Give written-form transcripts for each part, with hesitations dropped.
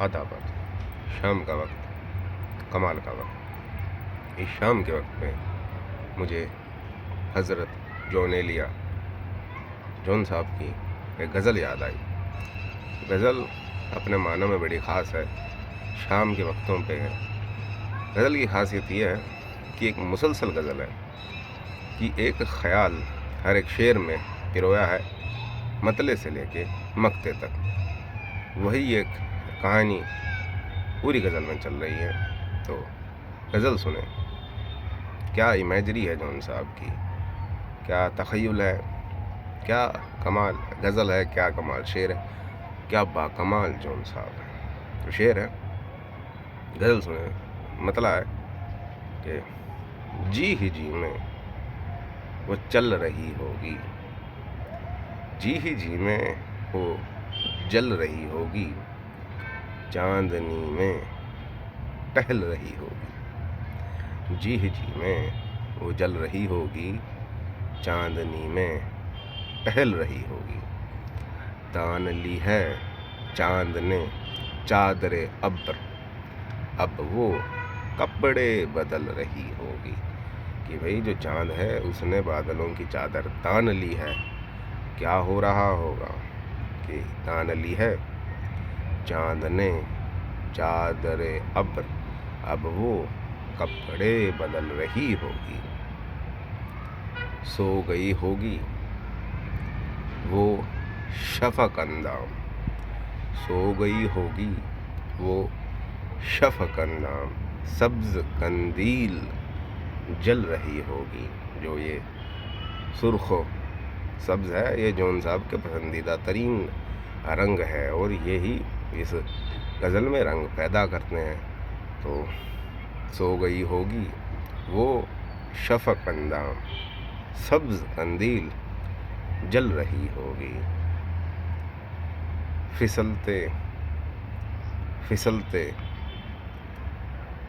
آداب۔ شام کا وقت کمال کا وقت۔ اس شام کے وقت میں مجھے حضرت جون ایلیا جون صاحب کی ایک غزل یاد آئی۔ غزل اپنے معنوں میں بڑی خاص ہے، شام کے وقتوں پہ ہے۔ غزل کی خاصیت یہ ہے کہ ایک مسلسل غزل ہے کہ ایک خیال ہر ایک شعر میں پرویا ہے، مطلع سے لے کے مقطع تک وہی ایک کہانی پوری غزل میں چل رہی ہے۔ تو غزل سنیں، کیا امیجری ہے جون صاحب کی، کیا تخیل ہے، کیا کمال غزل ہے، کیا کمال شعر ہے، کیا باکمال جون صاحب ہے۔ تو شعر ہے، غزل سنیں، مطلع ہے کہ جی ہی جی میں وہ چل رہی ہوگی، جی ہی جی میں وہ جل رہی ہوگی، چاندنی میں ٹہل رہی ہوگی، جی ہی جی میں وہ جل رہی ہوگی، چاندنی میں ٹہل رہی ہوگی، تان لی ہے چاند نے چادر ابر، اب وہ کپڑے بدل رہی ہوگی۔ کہ بھئی جو چاند ہے اس نے بادلوں کی چادر تان لی ہے، کیا ہو رہا ہوگا کہ تان لی ہے چاند نے چادر ابر، اب وہ کپڑے بدل رہی ہوگی، سو گئی ہوگی وہ شفق اندام، سو گئی ہوگی وہ شفق اندام، سبز قندیل جل رہی ہوگی۔ جو یہ سرخ و سبز ہے، یہ جون صاحب کے پسندیدہ ترین رنگ ہے اور یہی اس غزل میں رنگ پیدا کرتے ہیں۔ تو سو گئی ہوگی وہ شفق اندام، سبز قندیل جل رہی ہوگی، پھسلتے پھسلتے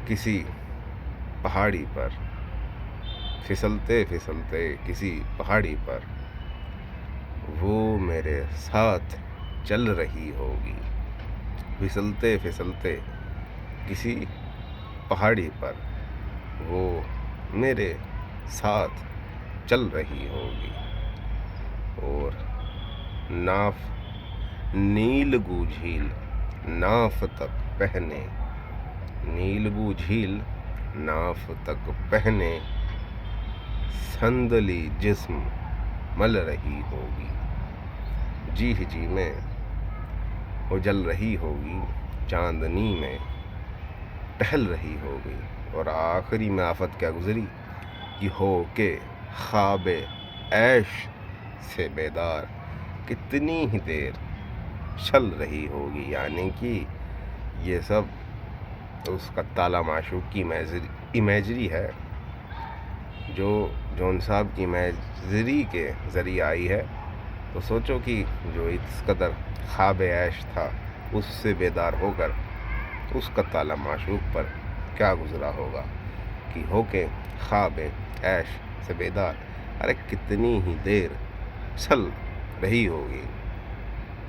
کسی پہاڑی پر، پھسلتے پھسلتے کسی پہاڑی پر وہ میرے ساتھ چل رہی ہوگی، پھسلتے پھسلتے کسی پہاڑی پر وہ میرے ساتھ چل رہی ہوگی، اور ناف نیلگو جھیل ناف تک پہنے، نیلگو جھیل ناف تک پہنے سندلی جسم مل رہی ہوگی، جی ہی جی میں وہ جل رہی ہوگی، چاندنی میں ٹہل رہی ہوگی۔ اور آخری میں آفت کیا گزری کہ ہو کے خواب عیش سے بیدار کتنی ہی دیر چل رہی ہوگی۔ یعنی کہ یہ سب اس کا تالا معشوق کی امیجری ہے جو جون صاحب کی امیجری کے ذریعے آئی ہے۔ تو سوچو کہ جو اس قدر خواب عیش تھا اس سے بیدار ہو کر اس کا تالا معشوق پر کیا گزرا ہوگا کہ ہو کے خواب عیش سے بیدار، ارے کتنی ہی دیر چل رہی ہوگی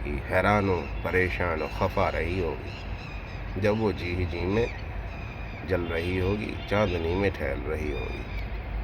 کہ حیران و پریشان و خفا رہی ہوگی، جب وہ جی ہی جی میں جل رہی ہوگی، چاندنی میں ٹہل رہی ہوگی۔